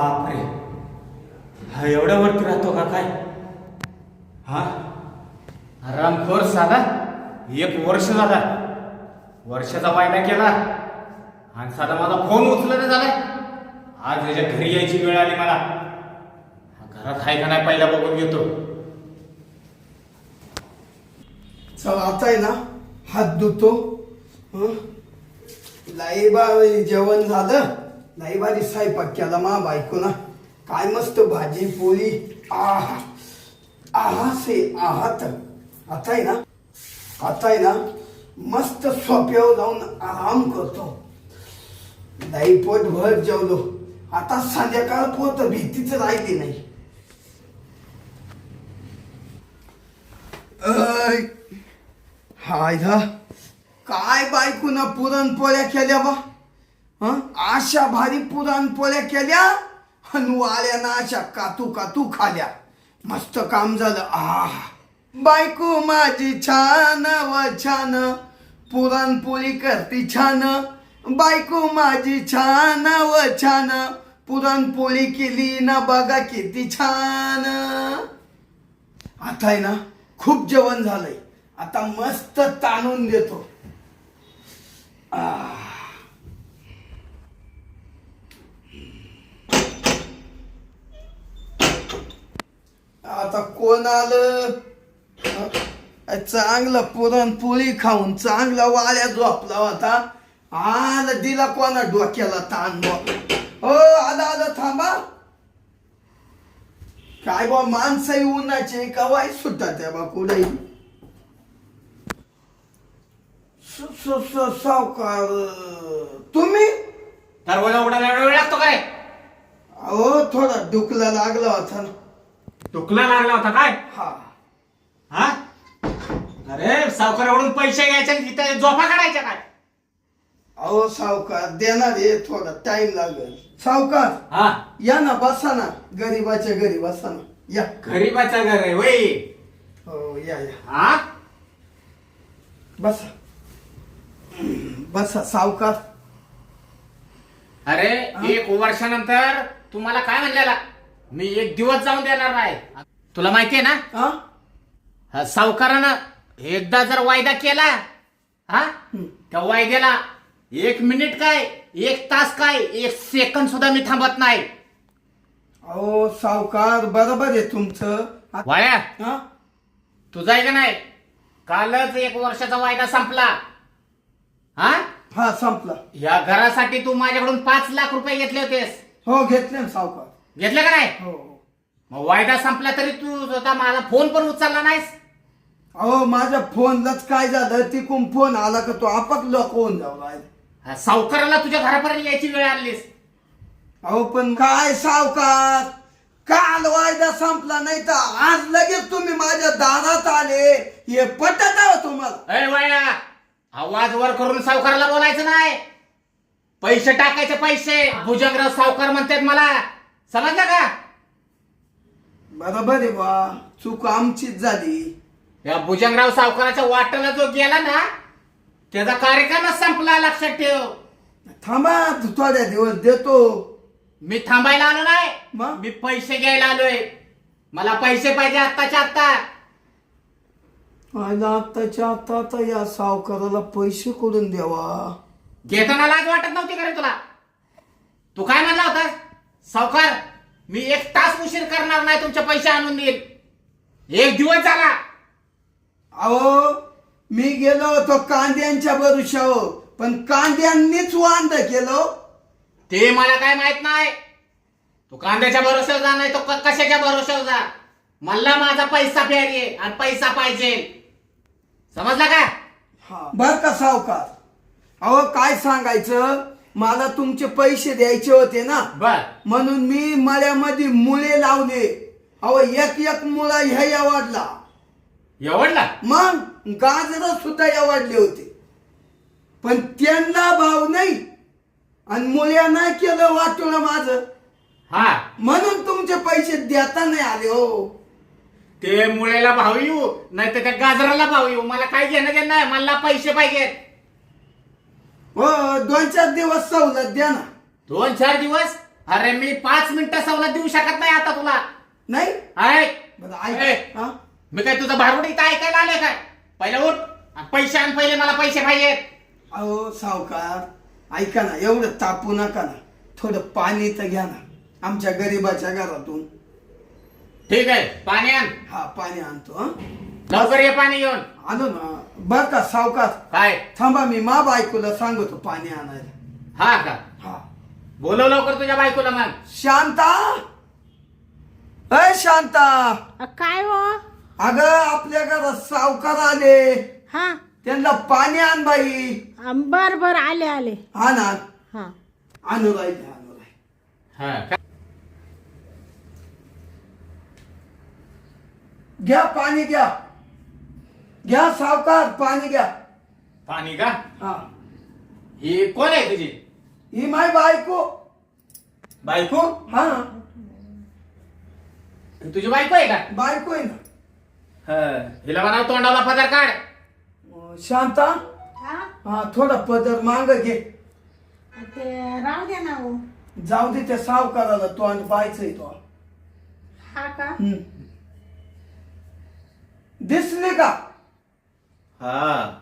बापरे, हा एवढ्या वरती राहतो का काय? हा आरामखोर साधा 1 वर्ष झाला, वर्षाचा वायदा केला आणि साधा माझा फोन उचलत झालाय. आज त्याच्या घरी यायची वेळ आली मला. घरात आहे का नाही पहिला बघून घेतो. चल आता आहे ना हात धुतो. लाईबा जेवण झालं, लाईबारी स्वयंपाक केला मा बायको ना. काय मस्त भाजी पोळी. आहा आहा से आहात. आता आहे ना मस्त सोप्यावर जाऊन आराम करतो. लाई पोट भर जेवलो. आता संध्याकाळ पोत भीतीच राहिली नाही. हाय हा काय बायकोना पुरणपोळ्या केल्या बा. अशा भारी पुरणपोळ्या केल्या आणि वाळ्यानं अशा कातू कातू खाल्या. मस्त काम झालं. बायको माझी छान व छान, पुरणपोळी करती छान. बायको माझी छान व छान, पुरणपोळी केली ना बघा किती छान. आता आहे ना खूप जेवण झालंय. आता मस्त ताणून देतो. आता कोण आलं? चांगलं पुरणपोळी खाऊन चांगला वाळ्या झोपला होता. आला दिला कोणा डोक्याला ताण. हो आला थांबा. काय बा माणसं उन्हाचे कवाय सुटतात बा कुठेही. सावकार तुम्ही? दरवाजा उघडायला एवढा वेळ लागतो काय? अहो थोडा डुकला लागला होता ना. टुकला लागला होता काय? हा अरे सावकाराकडून पैसे घ्यायचे आणि तिथे झोपा काढायच्या काय? अहो सावकार देणार आहे, थोडा टाइम लागेल. सावकार हा या ना, बसा ना. गरीबाच्या घरी बसा ना. या. गरीबाचं घर आहे वय. हो या या हा बसा. बसा सावकार. अरे 1 वर्षानंतर तुम्हाला काय म्हणलेला मी 1 दिवस जाऊन देणार नाही. तुला माहितीये ना सावकारानं एकदा जर वायदा केला त्या वायद्याला 1 मिनिट काय 1 तास काय 1 सेकंद सुद्धा मी थांबत नाही. अहो सावकार बरोबर आहे तुमचं. वाया तुझा आहे का नाही? कालच 1 वर्षाचा वायदा संपला. हा संपला. या घरासाठी तू माझ्याकडून 5 लाख रुपये घेतले होतेस. हो घेतले ना सावकार. घेतले का नाही? हो. मग वायदा संपला तरी तू स्वतः माझा फोन पण उचलला नाहीस. अहो माझ्या फोनलाच काय झालं, तिकून फोन आला का तो आपक लॉक होऊन जाऊ. सावकाराला तुझ्या घरापर्यंत यायची वेळ आणलीस. अहो पण काय सावकार, काल वायदा संपला नाही तर आज लगेच तुम्ही माझ्या दारात आले. हे पटत आहे तुम्हाला? अरे वाया आवाज वर करून सावकाराला बोलायचं नाही. पैसे टाकायचे पैसे. भुजंगराव सावकार म्हणतात मला. समजलं का? बरोबर आहे बा, चूक आमचीच झाली. या भुजंगराव सावकाराच्या वाटेला जो गेला ना त्याचा कार्यक्रमच संपला. लक्षात ठेव. थांबा थोड्या दिवस देतो. मी थांबायला आलो नाही, मग? मी पैसे घ्यायला आलोय. मला पैसे पाहिजे आत्ताच्या आत्ता. आत्ताच्या आता या सावकाराला पैसे कुठून द्यावा? घेताना लाज वाटत नव्हती का रे तुला? तू काय म्हणला होता? सावकार मी 1 तास उशीर करणार नाही, तुमचे पैसे आणून देईल. 1 दिवस झाला. अहो मी गेलो होतो कांद्यांच्या भरोशावर, पण कांद्यांनीच वांद केलं. ते मला काय माहित नाही. तू कांद्याच्या भरोश्यावर जा, नाही तो कशाच्या भरोश्यावर जा. मला माझा पैसा प्यारी आहे आणि पैसा पाहिजे. समजला का? बर का सावकार. अहो काय सांगायचं, मला तुमचे पैसे द्यायचे होते ना, बर म्हणून मी मळ्यामध्ये मुळे लावले. अहो एक मुळा ह्या वाढला. एवढला? मग गाजर सुद्धा एवढले होते, पण त्यांना भाव नाही आणि मुळ्या नाही केलं वाटोळं माझं. म्हणून तुमचे पैसे देता नाही आले. हो ते मुळेला भाव येऊ नाही तर त्या गाजराला भाव येऊ, मला काय घेणं देणं नाही. मला पैसे पाहिजेत. हो 2-4 दिवस सवलत द्या ना. 2-4 दिवस? अरे मी 5 मिनिटं सवलत देऊ शकत नाही आता तुला. नाही ऐक बरं ए, ऐक हा? मी काय तुझं भारुड इथं ऐकायला आले काय? पहिलं उठ आणि पैसे आण, पहिले मला पैसे पाहिजेत. अहो सावकार ऐका ना, एवढं तापू नका ना, थोडं पाणी तर घ्या ना आमच्या गरीबाच्या घरातून. ठीक आहे, पाणी आण. हा पाणी आणतो हा. लवकर ये पाणी घेऊन. आलो ना. बर का सावकार, काय? थांबा मी मा बायकोला सांगतो पाणी आणायला. हा का? हा. बोलव लवकर तुझ्या बायकोला मग. शांता, अय शांता, काय हो? अगं आपल्या घरात सावकार आले, हा त्यांना पाणी आण बाई. बर बर आले आले. हा ना, हा आणू राहिले आणू राहिले. हा का? घ्या पाणी घ्या, घ्या सावकार पाणी घ्या. पाणी का? हा, ही कोण आहे तुझी ही माय बायको. बायको? हा तुझी बायको आहे का? बायको आहे ना. हिला म्हणाव तोंडाला पदर काढ. शांता, हा हा थोडा पदर मांग घे. ते राहू द्या ना हो. जाऊ दे त्या सावकाराला तोंड पाहायचंय तो. हा का? हम्म. दिसले का? हा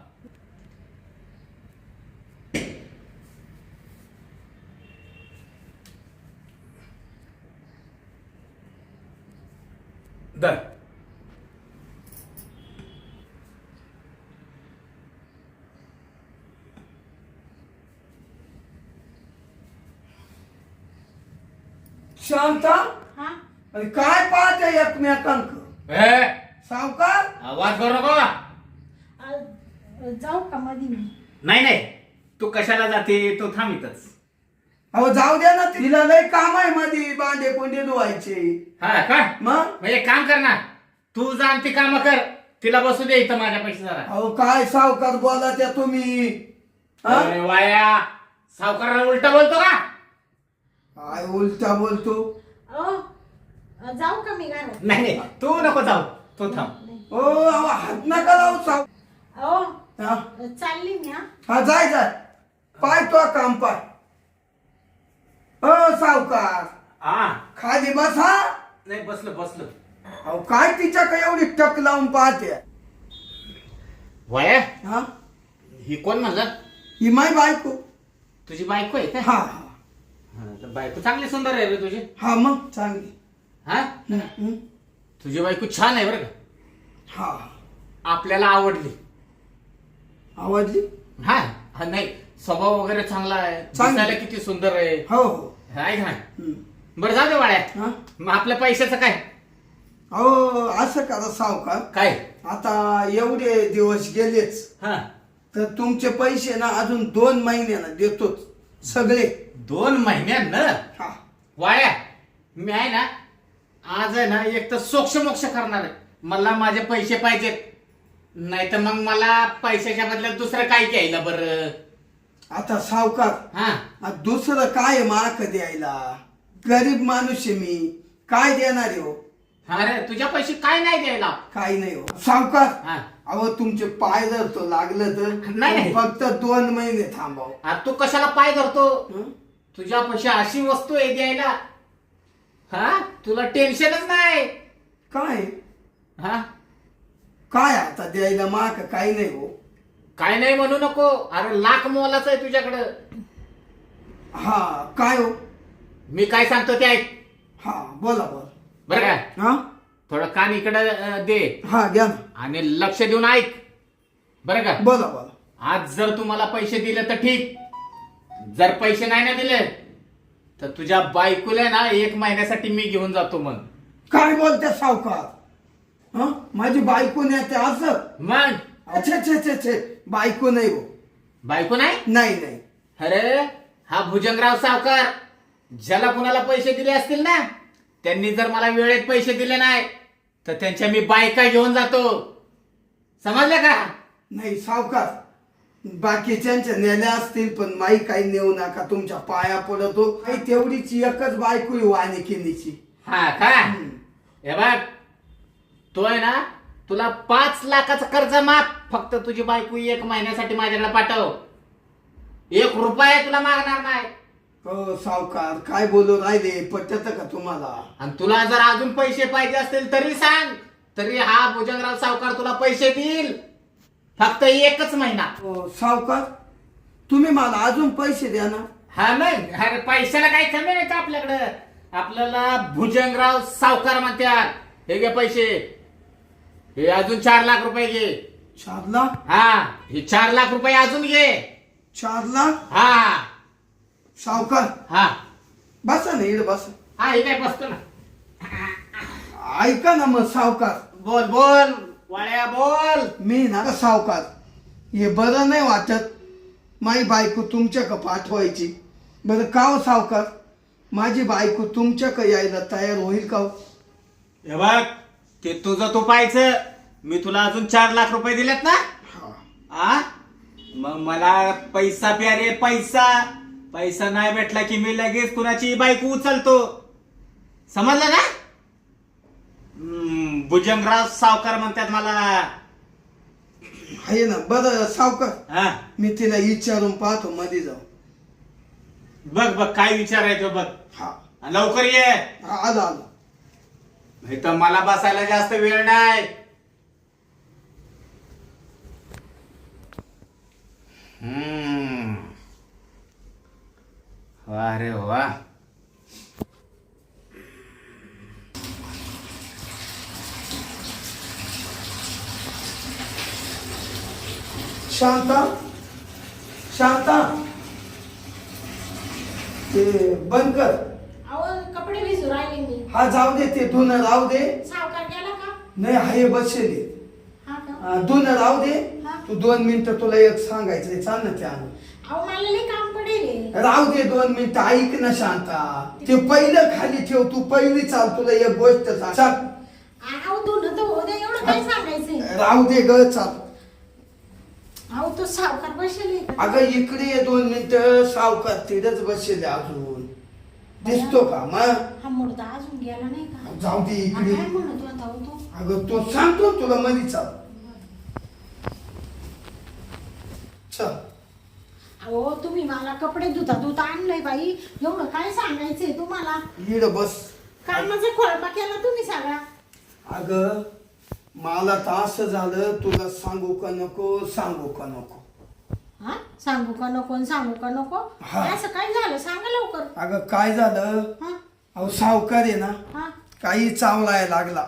दर. शांता, हा अरे काय पाहते एकमेकांक? सावकार, आवाज करू नको. जाऊ का मध्ये मी? नाही नाही, तू कशाला जाते? तो थांब इथंच. अहो जाऊ द्या ना, तिला लय काम आहे मध्ये भांडे कोंडे धुवायचे. हा का? मग म्हणजे काम कर ना, तू जा आणि ती काम कर. तिला बसू दे इथं माझ्या पैसे जरा. अहो काय सावकार बोला त्या तुम्ही हा? अरे वाया, सावकाराला उलटा बोलतो का? काय उलटा बोलतो? ओ जाऊ का मी घरात? नाही नाही, तू नको जाऊ, तू थांब. ओ अहो हात नका लावू साव. ओ हा चालली मी. हा हा, जाय जाय, पाय तो काम पाय. ओ सावकार, हा खाली बसा. नाही, बसलो बसलो. अहो काय तिच्याकडे एवढी टक लावून पाहते? वाया, हा, ही कोण म्हणलं? ही माय बायको. तुझी बायको आहे का? हा हा, तर बायको चांगली सुंदर आहे रे तुझी. हा मग चांगली. हा, हम्म. तुझी बायको छान आहे बरं का, हा, आपल्याला आवडली. आवडली. हा हा, नाही स्वभाव वगैरे चांगला आहे, चांगली. दिसायला किती सुंदर आहे. हो हो. आहे का? हम्म. बरं जाऊ दे वाड्या, हा, मग आपल्या पैशाचं काय? अहो असं करा सावकार, काय? आता एवढे दिवस गेलेच हा, तर तुमचे पैसे ना अजून 2 महिन्यानं देतोच सगळे. 2 महिन्यानं? हा, वाड्या, मी आहे ना आज आहे ना एक तर सोक्ष मोक्ष करणार आहे. मला माझे पैसे पाहिजेत, नाही तर मग मला पैशाच्या बदल्यात दुसरं काय घ्यायला बरं. आता सावकार, हा, आ दुसरं काय मार्क द्यायला? गरीब माणूस आहे मी, काय देणार आहे हो? अरे तुझ्या पैसे काय नाही द्यायला. काय नाही हो सावकार. हा, अहो तुमचे पाय जर तो लागलं तर नाही. फक्त 2 महिने थांबाव. अरे तू कशाला पाय धरतो? हं? तुझ्या पैसे अशी वस्तू आहे द्यायला, हा तुला टेन्शनच नाही. काय हा, काय आता द्यायला माग काही नाही हो. काय नाही म्हणू नको. अरे लाख मोलाच आहे तुझ्याकडं. हा काय हो? मी काय सांगतो ते ऐक हा बोला बोला. बरं का. हा थोडं कान इकडं दे हा घ्या ना. आणि लक्ष देऊन ऐक बरं का. बोला बोला. आज जर तुम्हाला पैसे दिले तर ठीक, जर पैसे नाही ना दिले तर तुझ्या बायकोला ना 1 महिन्यासाठी मी घेऊन जातो. मग काय बोलते सावकार? हा माझी बायको नेते असं? मग अच्छे छे छे छे, बायको नाही हो. बायको नाही? नाही नाही. अरे हा भुजंगराव सावकार, ज्याला कुणाला पैसे दिले असतील ना, त्यांनी जर मला वेळेत पैसे दिले नाही तर त्यांच्या मी बायका घेऊन जातो. समजलं का? नाही सावकार, बाकीच्यांच्या नेल्या असतील पण माई काही नेऊ नका, तुमच्या पाया पडतो. काही तेवढीच एकच बायको आहे वानिकिनीची. हा का? हे बघ, तो आहे ना, तुला 5 लाखाचं कर्ज माफ. फक्त तुझी बायको 1 महिन्यासाठी माझ्याकडे पाठव. 1 रुपया तुला मागणार नाही. हो सावकार काय बोलू राहिले पटत का तुम्हाला? आणि तुला जर अजून पैसे पाहिजे असतील तरी सांग, तरी हा भुजंगराव सावकार तुला पैसे देईल, फक्त 1च महिना. हो, सावकार तुम्ही मला अजून पैसे द्या ना. हा मग अरे पैशाला काही कमी नाही का आपल्याकडं? आपल्याला भुजंगराव सावकार म्हणतात. हे घे पैसे, हे अजून 4 लाख रुपये घे. 4 लाख? हा हे 4 लाख रुपये अजून घे. 4 लाख? हा सावकार हा बसा ना इकडे बसा. हा हे काय बसतो ना. ऐका ना मग सावकार, बोल बोल वाळ्या बोल. मी ना सावकार हे बरं नाही वाटत माझी बायको तुमच्याकडे पाठवायची. बरं का हो सावकार, माझी बायको तुमच्याकडे यायला तयार होईल का हो? हे बघ ते तुझं तू पाहायचं. मी तुला अजून 4 लाख रुपये दिलेत ना. आ मग मला पैसा प्यारे, पैसा पैसा नाही भेटला की मी लगेच कुणाची बायको उचलतो, समजलं ना. भुजंगराव सावकार म्हणतात मला. आहे ना. बरं सावकार हा मी तिला विचारून पाहतो मध्ये जाऊ. बघ बघ काय विचारायचं बघ. हा लवकर ये. आलो आलो. नाही तर मला बसायला जास्त वेळ नाही. वा रे वा. शांता शांता ते बंद कर. अहो कपडे भिजू राहिले मी. हा जाऊ दे, ते धुणं राहू दे. सावकार गेला का? नाही आहे बसले. हा का? धुणं राहू दे. हा. तू 2 मिनिटं तुला एक सांगायचंय, चाल ना त्या. अहो मला लई काम पडेल. राहू दे 2 मिनिटं, ऐक ना शांता. ते पहिलं खाली ठेव, तू पहिली चाल, तुला एक गोष्ट सांग. चाल. अहो धुणं तर होऊ दे, एवढं काय सांगायचंय? राहू दे ग, चाल. अहो तो सावकार बसले. अगं इकडे ये 2 मिनिटं. सावकार तिथेच बसले अजून. दिसतो का मग? हा मुर्दा अजून गेला नाही का? जाऊ दे हा, इकडे. काय म्हणत होता हो तो? अगं तो सांगतो तुला मध्ये, चाल. चल. अहो तुम्ही मला कपडे धुता आणलंय बाई, एवढं काय सांगायचंय तुम्हाला? इड बस. कामाचा खोळपा केला तुम्ही सगळा. अगं मला तर असं झालं, तुला सांगू का नको, सांगू का नको. हा सांगू का नको आणि सांगू का नको? हा. असं काय झालं सांगा लवकर. अगं काय झालं, हा अहो सावकार आहे ना, हा काही चावलाय लागला.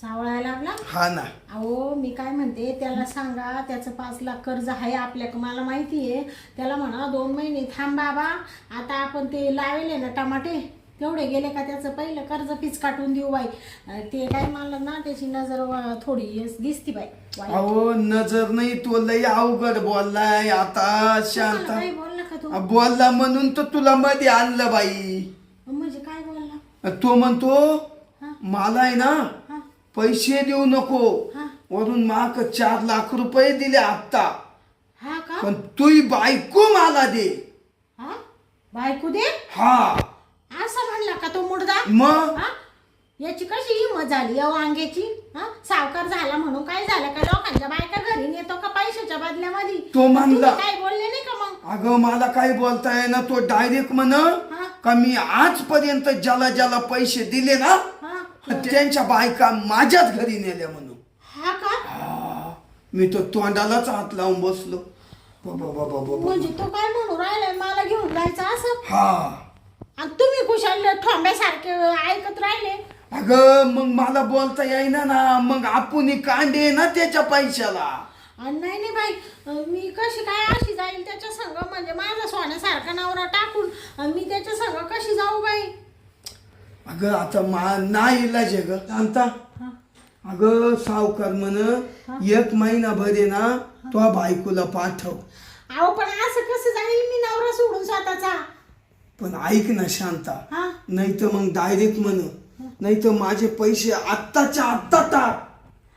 चावळायला लागला. हा ना. अहो मी काय म्हणते, त्याला सांगा त्याचं 5 लाख कर्ज आहे आपल्याकडं, मला माहिती आहे. त्याला म्हणा 2 महिने थांब बाबा, आता आपण ते लावले ना टमाटे, तेवढे गेले का त्याचं पहिलं कर्ज पीच काटून देऊ बाई. ते काय मला ना त्याची नजर थोडी दिसती बाई वाईट. अहो नजर नाही, तो लई अवघड बोललाय आता. तुम्हाला शांत काय बोलला का तो? बोलला म्हणून तर तुला मध्ये आणलं बाई. म्हणजे काय बोलला? तो म्हणतो हा. मला आहे ना हा पैसे देऊ नको, हा वरून माक 4 लाख रुपये दिले आत्ता, हा का? पण तुही बायको मला दे. हा बायको दे. हा असं म्हणला का तो मुर्दा? मग हा याची कशी हिंमत झाली या वांग्याची? हा सावकार झाला म्हणून काय झालं का? लोकांच्या बायका घरी नेतो का पैशाच्या बदल्यामध्ये? तो म्हणला. तुम्ही काय बोलले नाही का मग? अगं मला काय बोलताय ना, तो डायरेक्ट म्हण हा का मी आजपर्यंत ज्याला ज्याला पैसे दिले ना हा त्यांच्या बायका माझ्याच घरी नेल्या म्हणून. हा का? हा, मी तो तोंडालाच हात लावून बसलो. बाबा बाबा बाबा. म्हणजे तो काय म्हणून राहिलाय मला घेऊन जायचं असं? हा आणि तुम्ही कुशाल ठोंब्यासारखे ऐकत राहिले. अगं मग मला बोलता येईना ना, मग आपण कांडे ना त्याच्या पैशाला. आणि नाही नाही बाई, मी कशी काय अशी जाईल त्याच्या संग? म्हणजे माझा सोन्यासारखा नवरा टाकून मी त्याच्या संग कशी जाऊ बाई? अगं आता नाही इलाज आहे ग शांता. हा अगं सावकार म्हण 1 महिनाभर आहे ना तो बायकोला पाठव. अहो पण असं कसं जाईल मी नवरा सोडून स्वतःचा? पण ऐक ना शांता, हा नाही तर मग डायरेक्ट म्हण, नाही तर माझे पैसे आत्ताच्या आत्ता टाक.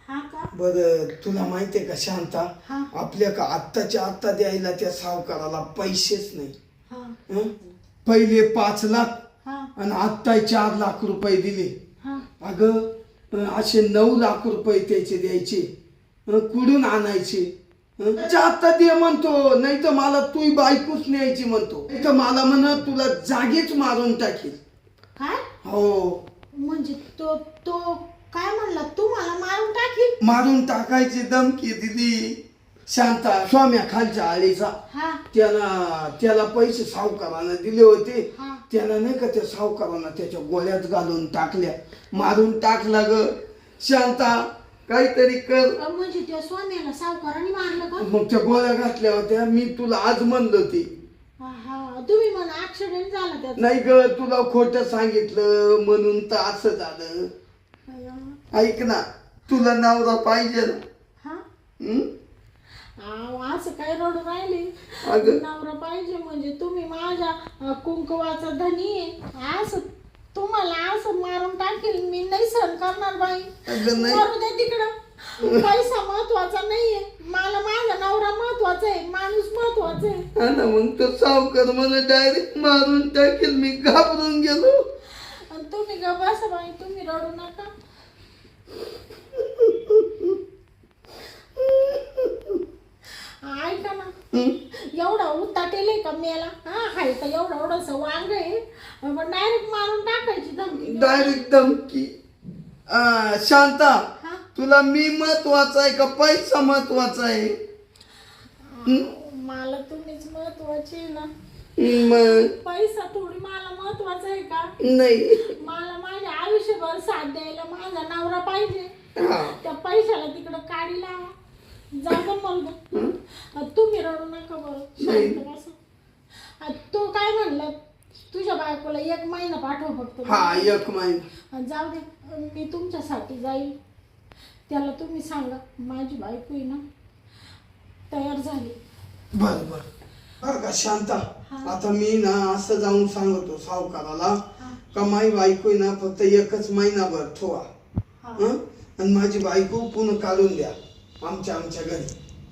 हा का? बर तुला माहितीये का शांता, हा. आपल्या का आत्ताच्या आत्ता द्यायला त्या सावकाराला पैसेच नाही. हा हं? पहिले 5 लाख हा आणि आत्ता 4 लाख रुपये दिले. हा अगं असे 9 लाख रुपये त्याचे द्यायचे. कुठून आणायचे? आता दे म्हणतो, नाही तर मला तू बायकोच न्यायची म्हणतो, नाही तर मला म्हण तुला जागीच मारून टाकील. काय हो, म्हणजे तो तो काय म्हणला, तू मला मारून टाकील? मारून टाकायची धमकी दिली. शांता स्वाम्या खालच्या आळीचा, हा त्याला पैसे सावकारानं दिले होते. हा. त्यानं नाही का त्या सावकारानं त्याच्या गोळ्यात घालून टाकल्या, मारून टाकला ग. शांता काहीतरी कर. म्हणजे त्या स्वाम्याला सावकाराने मारलं का? मग त्या गोळ्या घातल्या होत्या. मी तुला आज म्हणलं होती. हा तुम्ही म्हणा ऍक्सिडेंट झाला त्याचा. नाही ग, तुला खोटं सांगितलं म्हणून तर असं झालं. ऐक ना, तुला नवरा पाहिजे ना. हा हं? असं काय रडू राहिले? अगं. नवरा पाहिजे म्हणजे तुम्ही माझ्या कुंकवाचा धनी आहे. असं तुम्हाला असं मारून टाकेल मी, नाही सहन करणार बाई. अगं नाही. मारू दे तिकडं. पैसा महत्वाचा नाहीये मला, माझा नवरा महत्वाचा आहे, माणूस महत्वाचा आहे. हा ना, मग तो सावकार मला डायरेक्ट मारून टाकेल. मी घाबरून गेलो. आणि तुम्ही ग बसा बाई, तुम्ही रडू नका. ऐका ना, एवढा उताटेले का मेला? हा हाय तर एवढं एवढंस वांग आहे, पण डायरेक्ट मारून टाकायची धमकी. डायरेक्ट धमकी. शांता, हा? तुला मी महत्वाचा आहे का पैसा महत्वाचा आहे? मला तुम्हीच महत्वाची आहे ना. मग पैसा थोडी मला महत्वाचा आहे का? नाही. मला माझ्या आयुष्यभर साथ द्यायला माझा नवरा पाहिजे. हा. त्या पैशाला तिकडं काढी लावा, जाऊ मला. तुम्ही रडू नका बरं, शांत बसा. तो काय म्हणला, तुझ्या बायकोला 1 महिना पाठव फक्त. हा, 1 महिना. जाऊ दे, मी तुमच्यासाठी जाईल. त्याला तुम्ही सांगा माझी बायको आहे ना तयार झाली. बर बर बर का शांता, आता मी ना असं जाऊन सांगतो सावकाराला का माझी बायको आहे ना फक्त 1च महिनाभर ठेवा. हं? आणि माझी बायको पुन्हा काढून द्या आमच्या घरी.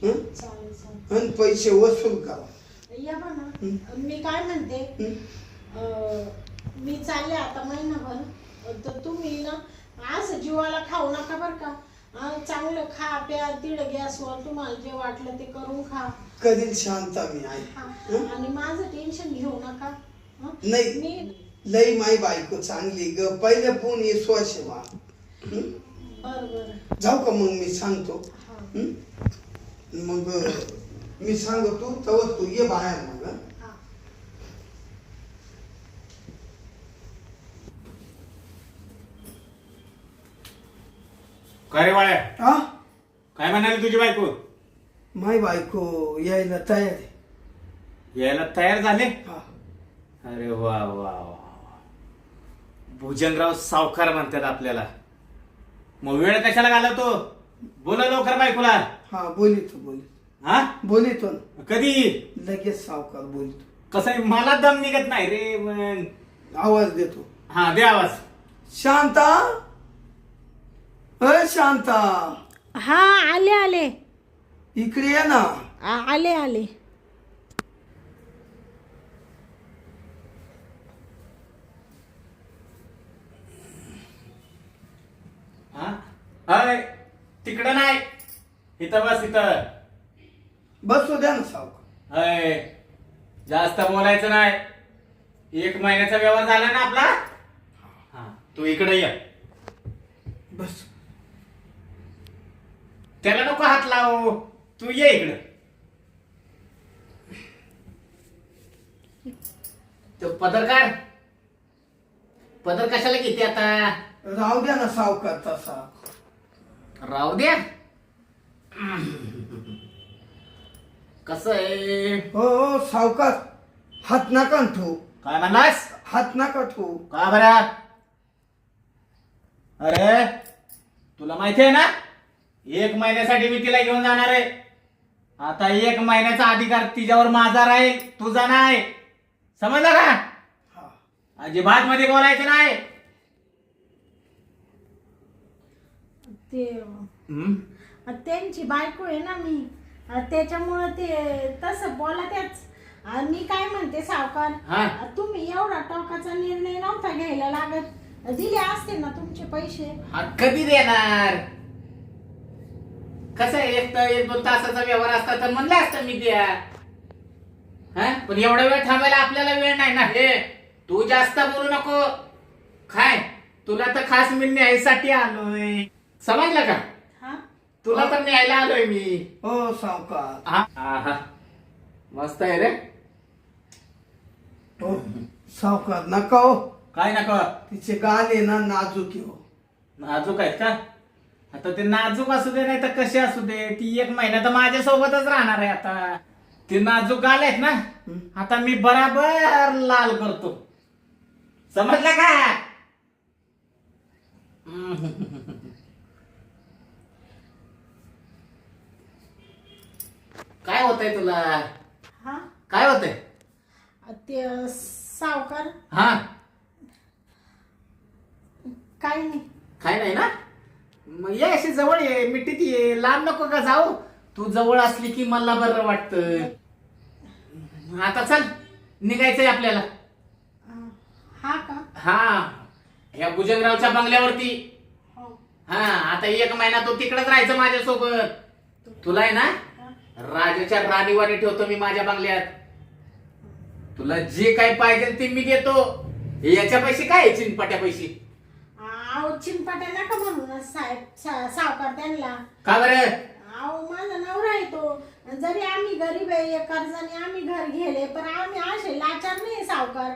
हं? चालेल चालेल. आणि पैसे वसूल करा. या ना, मी काय म्हणते, मी चालले आता महिनाभर, तर तुम्ही ना असं जीवाला खाऊ नका बरं का. चांगलं खा प्या, तिड गॅसवर तुम्हाला जे वाटलं ते करून खा. कधीच शांता मी आहे. आणि माझं टेन्शन घेऊ नका. नाही, मी लई माई बायको चांगली ग, पहिले फोन विश्वास आहे मा. बरोबर जाऊ का मग, मी सांगतो. हं? मग मी सांगतो तेव्हा तू ये बाहेर मग. हं? काय रे बाळ्या, हा, काय म्हणाली तुझी बायको? माई बायको यायला तयार आहे. यायला तयार झाले? हा. अरे वा वा वा. भुजंगराव सावकार म्हणतात आपल्याला. मग वेळ कशाला घालवतो? बोला लवकर बायकोला. हा, बोलितो हा, बोलितो ना. कधी? लगेच सावकार बोलितो. कसं आहे, मला दम निघत नाही रे. मग आवाज देतो. हा, दे आवाज. शांता, अरे शांता, हा आले आले इकडे ये ना. आले आले. हा, अय, तिकडं नाही, इथं बस. इथं बसू द्या ना सावकार. अय, जास्त बोलायचं नाही. 1 महिन्याचा व्यवहार झाला ना आपला. हा, तू इकडे ये. बस. त्याला नको हात लावू, तू ये इकडं. तो पदर काढ. पदर कशाला घेते आता? राहू द्या ना सावकार तसा. राहू द्या. कसं आहे? हो सावकार, हात नका ठेवू. काय म्हणलास? हात नका ठेवू. का बरं? अरे, तुला माहिती आहे ना, 1 महिन्यासाठी मी तिला घेऊन जाणार आहे. आता 1 महिन्याचा अधिकार तिच्यावर माझा राहील, तुझा नाही. समजलं का? हा. अजिबात मध्ये बोलायचं नाही. त्यांची बायको आहे ना मी, त्याच्यामुळं ते तसं बोलतेच. मी काय म्हणते सावकार, तुम्ही एवढा टोकाचा निर्णय नव्हता घ्यायला लागत. दिले असते ना तुमचे पैसे. कधी देणार? कसं आहे, एक दोन तासाचा व्यवहार असता तर म्हणलं असतं मी द्या. हा पण एवढा वेळ थांबायला आपल्याला वेळ नाही ना. हे तू जास्त बोलू नको. काय तुला तर खास मी न्यायसाठी आलोय, समजलं का? हा तुला तर न्यायला आलोय मी. हो सावकार. हा हा मस्त आहे रे. हो सावकार नका हो, काय नको? तिचे गाल आहे ना नाजूक आहे हो. नाजूक आहेत का? आता ते नाजूक असू दे नाही तर कसे असू दे, ती 1 महिना तर माझ्या सोबतच राहणार आहे. आता ते नाजूक गाल आहेत ना, आता मी बराबर लाल करतो, समजलं का? काय होतंय तुला? हा काय होतंय? ते सावकार हा काही नाही. काय नाही ना, मग ये अशी जवळ ये, मिठीत ये, लांब नको का जाऊ. तू जवळ असली की मला बरं वाटतं. आता चल, निघायचंय आपल्याला. हा का? हा ह्या भुजंगरावच्या बंगल्यावरती. हो. हा आता 1 महिना तू तिकडेच राहायचं माझ्यासोबत. तुला आहे ना राजाच्या राणीवाणी ठेवतो मी माझ्या बंगल्यात. तुला जे काही पाहिजे ते मी देतो. याच्या पैसे काय आहे, चिनपाट्या पैसे? अहो चिंपाट्या नका म्हणून साहेब, सावकार त्यांना. का बरं? अहो माझा नवरा आहे तो. जरी आम्ही गरीब आहे, कर्जाने आम्ही घर घेले, पण आम्ही असे लाचार नाही सावकार.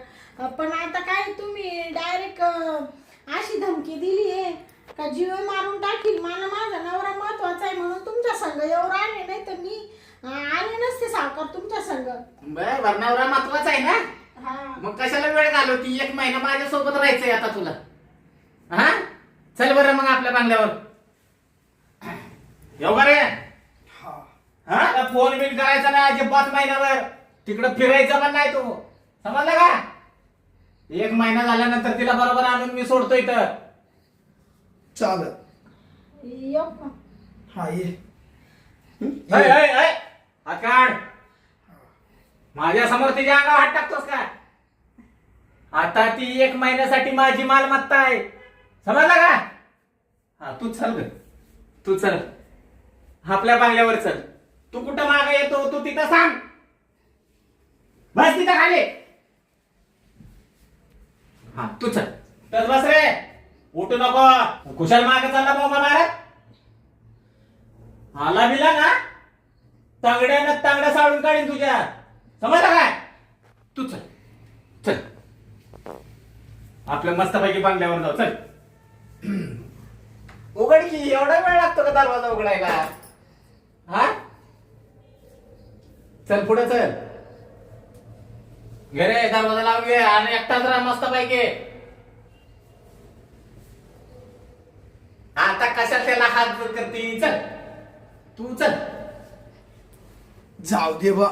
पण आता काय तुम्ही डायरेक्ट अशी धमकी दिली आहे का जीव मारून टाकील. मला माझा नवरा महत्वाचा आहे म्हणून तुमच्या संग एवढं आले, नाही तर मी आले नसते सावकार तुमच्या संग. बरं नवरा महत्वाचा आहे ना, हा मग कशाला वेळ घालवती? 1 महिना माझ्या सोबत राहायचंय आता तुला. हा चल बरं मग आपल्या बंगल्यावर येऊ का रे? हा फोन बिन करायचा ना अजिबात महिन्यावर. तिकडं फिरायचं पण नाही तू, समजलं का? 1 महिना झाल्यानंतर तिला बरोबर आणून मी सोडतो इथं. चालत. येऊ का? हा ये. हात काढ. माझ्या समोर तिच्या अंगावर हात टाकतोस का? आता ती 1 महिन्यासाठी माझी मालमत्ता आहे, समजलं का? हा तू चल ग, तू चल आपल्या बंगल्यावर चल. तू कुठं मागे येतो तू तिथं सांग, बस तिथं खाली. हा तू चल तर बस रे, उठू नको. कुशाल मागे चालला बाबा मारत. आला बिला ना तांगड्यानं तांगड्या साळून काढीन तुझ्या, समजलं काय? तू चल चल आपल्या मस्तपैकी बंगल्यावर जाऊ. चल उघड की, एवढा वेळ लागतो का दरवाजा उघडायला? हा चल पुढे चल. घे रे दरवाजा लाव घे आणि एकटाच राहा मस्तपैकी. आता कशाला त्याला हात करते? चल तू चल. जाऊ दे बा,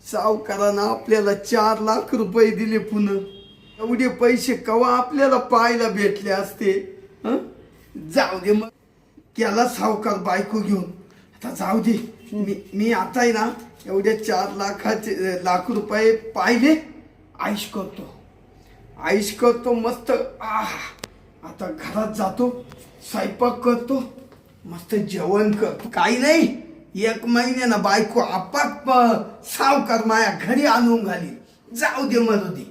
सावकारानं आपल्याला 4 लाख रुपये दिले पुन्हा. एवढे पैसे कवा आपल्याला पाहायला भेटले असते. हं? जाऊ दे मग, केला सावकार बायको घेऊन. आता जाऊ दे, मी आता आहे ना एवढे 4 लाख रुपये पाहिले, आईश करतो मस्त. आता घरात जातो, स्वयंपाक करतो, मस्त जेवण करतो. काही नाही, 1 महिन्यानं बायको आपाप सावकार माया घरी आणून घाली. जाऊ दे मरू दे.